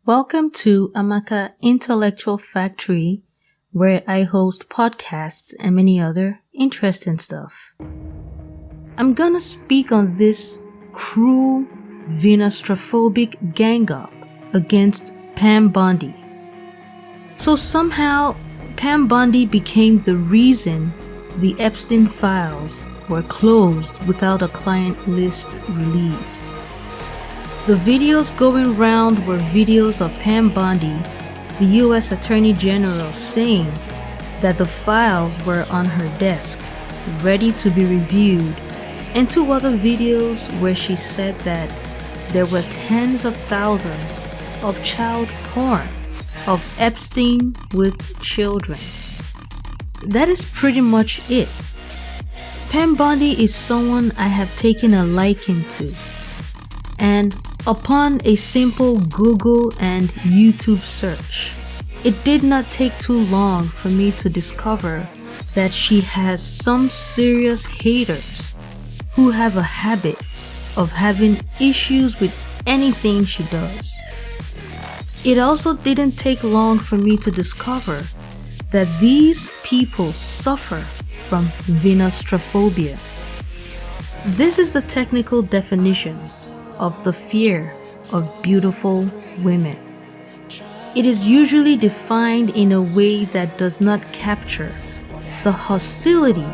Welcome to Amaka Intellectual Factory, where I host podcasts and many other interesting stuff. I'm gonna speak on this cruel, VENUSTRAPHOBIC gang-up against Pam Bondi. So somehow, Pam Bondi became the reason the Epstein files were closed without a client list released. The videos going round were videos of Pam Bondi, the US Attorney General, saying that the files were on her desk, ready to be reviewed, and two other videos where she said that there were tens of thousands of child porn of Epstein with children. That is pretty much it. Pam Bondi is someone I have taken a liking to, and upon a simple Google and YouTube search, it did not take too long for me to discover that she has some serious haters who have a habit of having issues with anything she does. It also didn't take long for me to discover that these people suffer from VENUSTRAPHOBIA. This is the technical definition of the fear of beautiful women. It is usually defined in a way that does not capture the hostility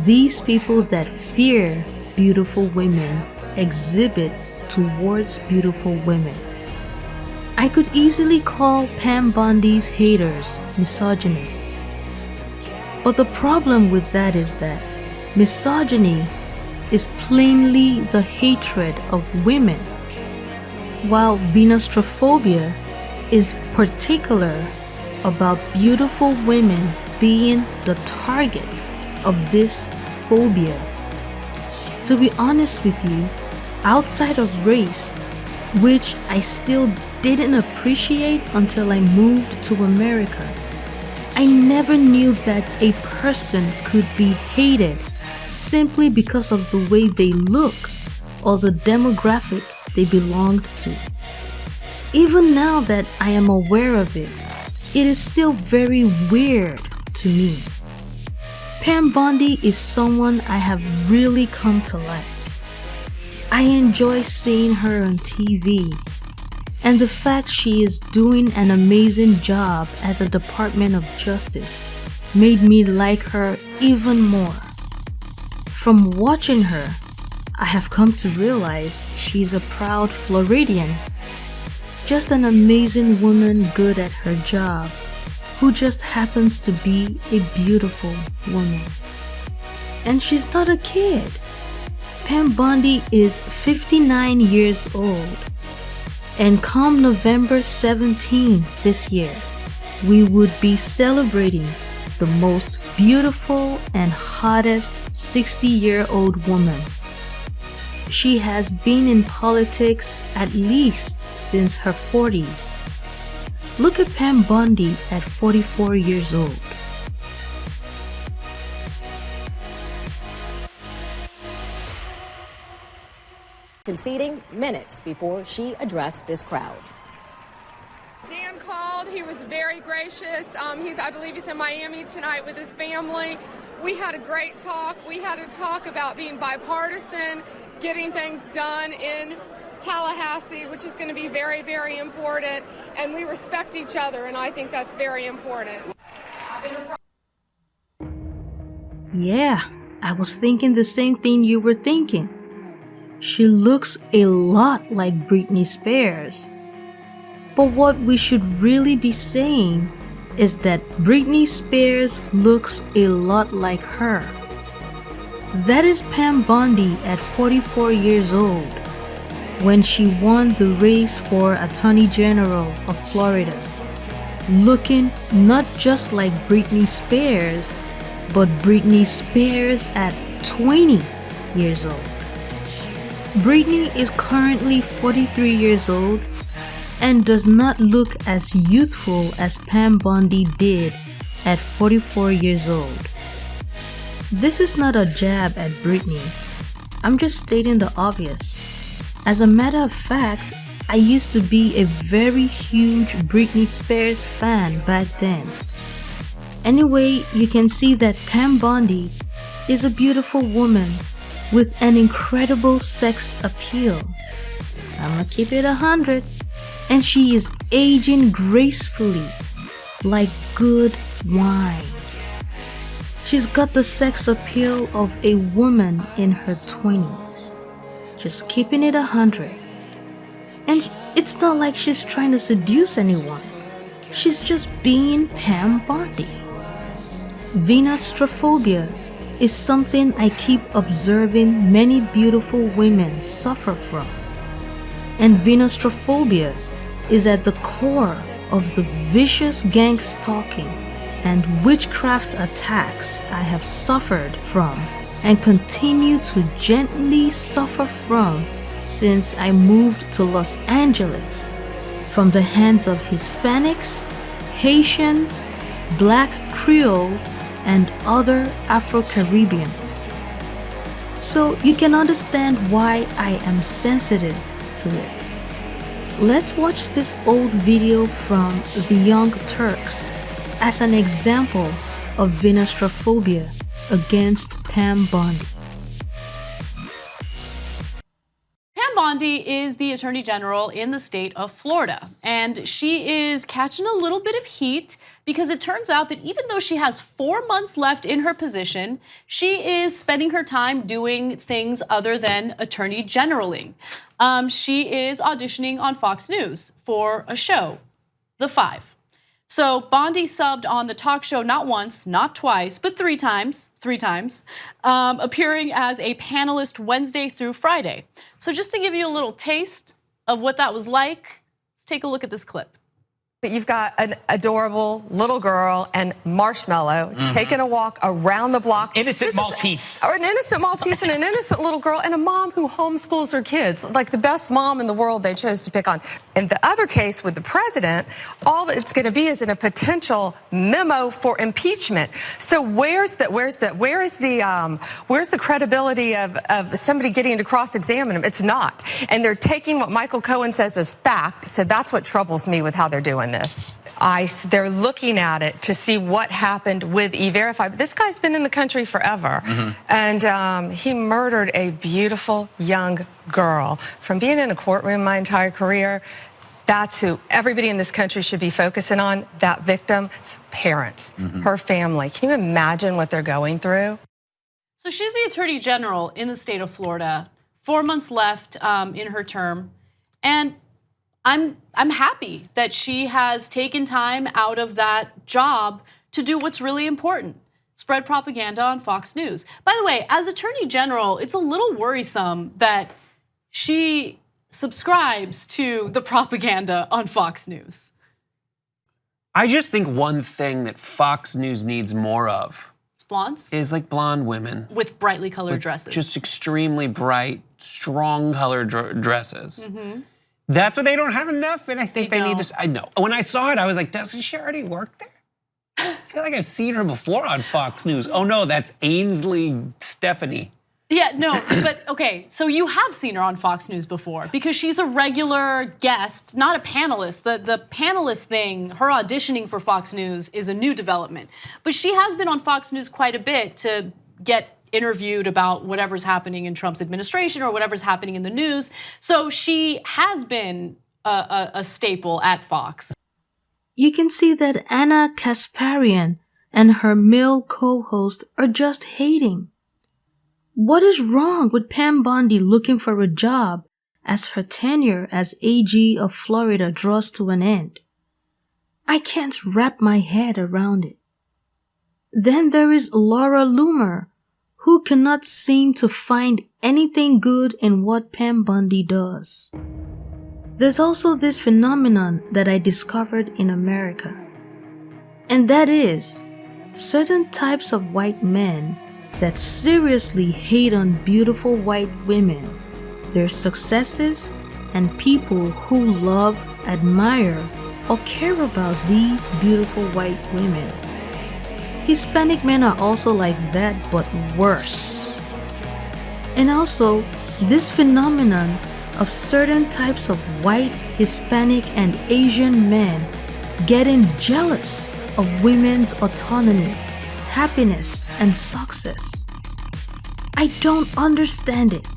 these people that fear beautiful women exhibit towards beautiful women. I could easily call Pam Bondi's haters misogynists. But the problem with that is that misogyny is plainly the hatred of women, while VENUSTRAPHOBIA is particular about beautiful women being the target of this phobia. To be honest with you, outside of race, which I still didn't appreciate until I moved to America, I never knew that a person could be hated simply because of the way they look or the demographic they belonged to. Even now that I am aware of it, it is still very weird to me. Pam Bondi is someone I have really come to like. I enjoy seeing her on TV, and the fact she is doing an amazing job at the Department of Justice made me like her even more. From watching her, I have come to realize she's a proud Floridian, just an amazing woman good at her job, who just happens to be a beautiful woman. And she's not a kid. Pam Bondi is 59 years old, and come November 17 this year, we would be celebrating the most beautiful and hottest 60-year-old woman. She has been in politics at least since her 40s. Look at Pam Bondi at 44 years old. Conceding minutes before she addressed this crowd. Dan called. He was very gracious. I believe he's in Miami tonight with his family. We had a great talk. We had a talk about being bipartisan, getting things done in Tallahassee, which is going to be very, very important. And we respect each other, and I think that's very important. Yeah, I was thinking the same thing you were thinking. She looks a lot like Britney Spears. But what we should really be saying is that Britney Spears looks a lot like her. That is Pam Bondi at 44 years old, when she won the race for Attorney General of Florida, looking not just like Britney Spears, but Britney Spears at 20 years old. Britney is currently 43 years old and does not look as youthful as Pam Bondi did at 44 years old. This is not a jab at Britney. I'm just stating the obvious. As a matter of fact, I used to be a very huge Britney Spears fan back then. Anyway, you can see that Pam Bondi is a beautiful woman with an incredible sex appeal. I'ma keep it 100. And she is aging gracefully, like good wine. She's got the sex appeal of a woman in her 20s. Just keeping it 100. And it's not like she's trying to seduce anyone. She's just being Pam Bondi. VENUSTRAPHOBIA is something I keep observing many beautiful women suffer from. And VENUSTRAPHOBIA is at the core of the vicious gang stalking and witchcraft attacks I have suffered from and continue to gently suffer from since I moved to Los Angeles from the hands of Hispanics, Haitians, Black Creoles, and other Afro-Caribbeans. So you can understand why I am sensitive to it. Let's watch this old video from the Young Turks as an example of VENUSTRAPHOBIA against Pam Bondi. Pam Bondi is the Attorney General in the state of Florida, and she is catching a little bit of heat because it turns out that even though she has 4 months left in her position, she is spending her time doing things other than Attorney Generaling. She is auditioning on Fox News for a show, The Five. So Bondi subbed on the talk show not once, not twice, but three times, appearing as a panelist Wednesday through Friday. So just to give you a little taste of what that was like, let's take a look at this clip. You've got an adorable little girl and Marshmallow taking a walk around the block. Innocent Maltese. Or an innocent Maltese and an innocent little girl and a mom who homeschools her kids. Like the best mom in the world they chose to pick on. In the other case with the president, all it's going to be is in a potential memo for impeachment. So where's the credibility of somebody getting to cross-examine him? It's not. And they're taking what Michael Cohen says as fact. So that's what troubles me with how they're doing this. They're looking at it to see what happened with E-Verify. But this guy's been in the country forever. And he murdered a beautiful young girl. From being in a courtroom my entire career, that's who everybody in this country should be focusing on, that victim's parents, her family. Can you imagine what they're going through? So she's the Attorney General in the state of Florida, 4 months left in her term. And I'm happy that she has taken time out of that job to do what's really important, spread propaganda on Fox News. By the way, as Attorney General, it's a little worrisome that she subscribes to the propaganda on Fox News. I just think one thing that Fox News needs more of Blondes? Is like blonde women. With brightly colored dresses. Just extremely bright, strong colored dresses. That's what they don't have enough, and I think they need to. I know. When I saw it, I was like, doesn't she already work there? I feel like I've seen her before on Fox News. Oh no, that's Ainsley Stephanie. Yeah, no, but okay, so you have seen her on Fox News before because she's a regular guest, not a panelist. The panelist thing, her auditioning for Fox News is a new development. But she has been on Fox News quite a bit to get interviewed about whatever's happening in Trump's administration or whatever's happening in the news. So she has been a staple at Fox. You can see that Anna Kasparian and her male co-host are just hating. What is wrong with Pam Bondi looking for a job as her tenure as AG of Florida draws to an end? I can't wrap my head around it. Then there is Laura Loomer, who cannot seem to find anything good in what Pam Bondi does. There's also this phenomenon that I discovered in America, and that is certain types of white men that seriously hate on beautiful white women, their successes, and people who love, admire, or care about these beautiful white women. Hispanic men are also like that, but worse. And also, this phenomenon of certain types of white, Hispanic, and Asian men getting jealous of women's autonomy, happiness, and success. I don't understand it,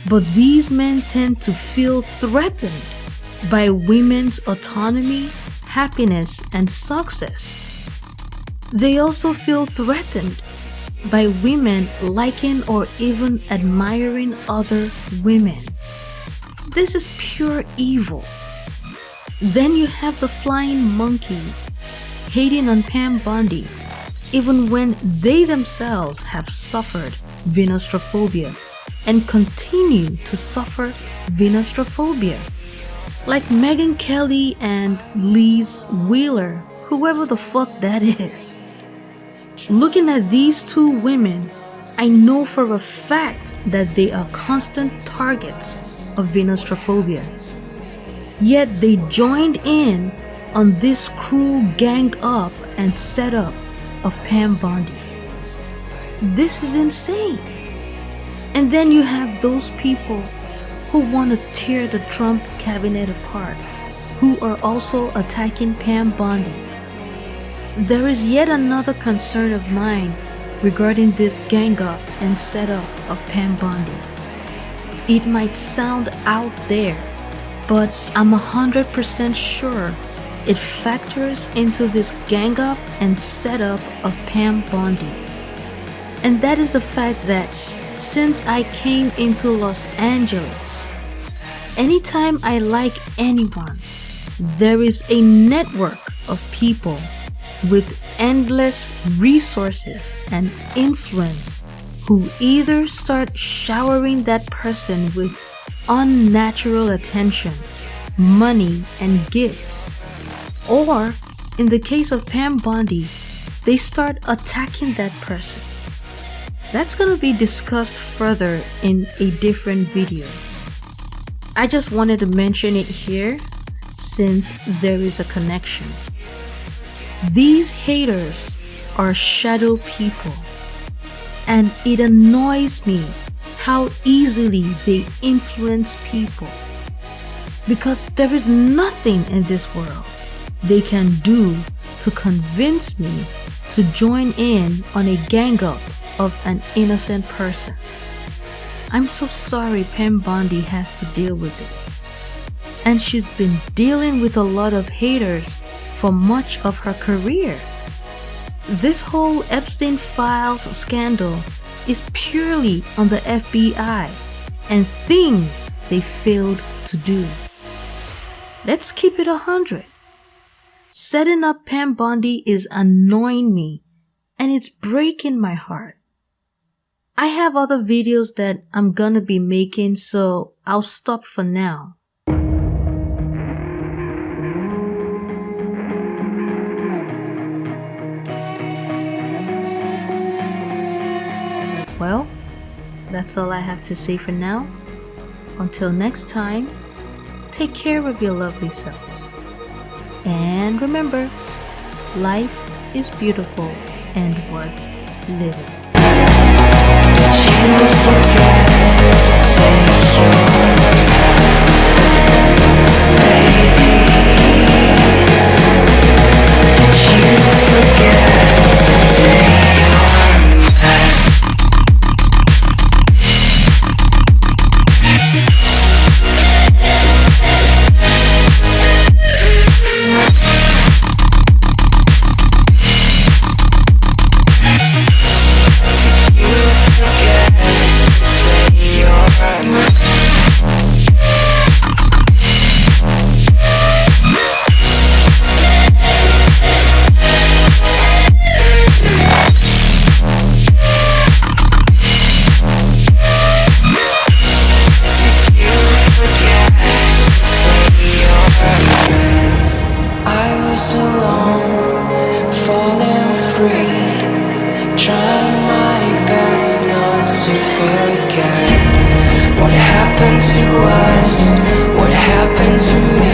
but these men tend to feel threatened by women's autonomy, happiness, and success. They also feel threatened by women liking or even admiring other women. This is pure evil. Then you have the flying monkeys hating on Pam Bondi, even when they themselves have suffered VENUSTRAPHOBIA and continue to suffer VENUSTRAPHOBIA. Like Megyn Kelly and Liz Wheeler, whoever the fuck that is. Looking at these two women, I know for a fact that they are constant targets of VENUSTRAPHOBIA. Yet they joined in on this cruel gang up and setup of Pam Bondi. This is insane. And then you have those people who want to tear the Trump cabinet apart, who are also attacking Pam Bondi. There is yet another concern of mine regarding this gang up and setup of Pam Bondi. It might sound out there, but I'm 100% sure it factors into this gang up and setup of Pam Bondi. And that is the fact that since I came into Los Angeles, anytime I like anyone, there is a network of people with endless resources and influence who either start showering that person with unnatural attention, money, and gifts, or in the case of Pam Bondi, they start attacking that person. That's gonna be discussed further in a different video. I just wanted to mention it here since there is a connection. These haters are shadow people, and it annoys me how easily they influence people, because there is nothing in this world they can do to convince me to join in on a gang up of an innocent person. I'm so sorry Pam Bondi has to deal with this, and she's been dealing with a lot of haters for much of her career. This whole Epstein Files scandal is purely on the FBI and things they failed to do. Let's keep it 100. Setting up Pam Bondi is annoying me, and it's breaking my heart. I have other videos that I'm gonna be making, so I'll stop for now. Well, that's all I have to say for now. Until next time, take care of your lovely selves. And remember, life is beautiful and worth living. You forget to take your happened to us? What happened to me?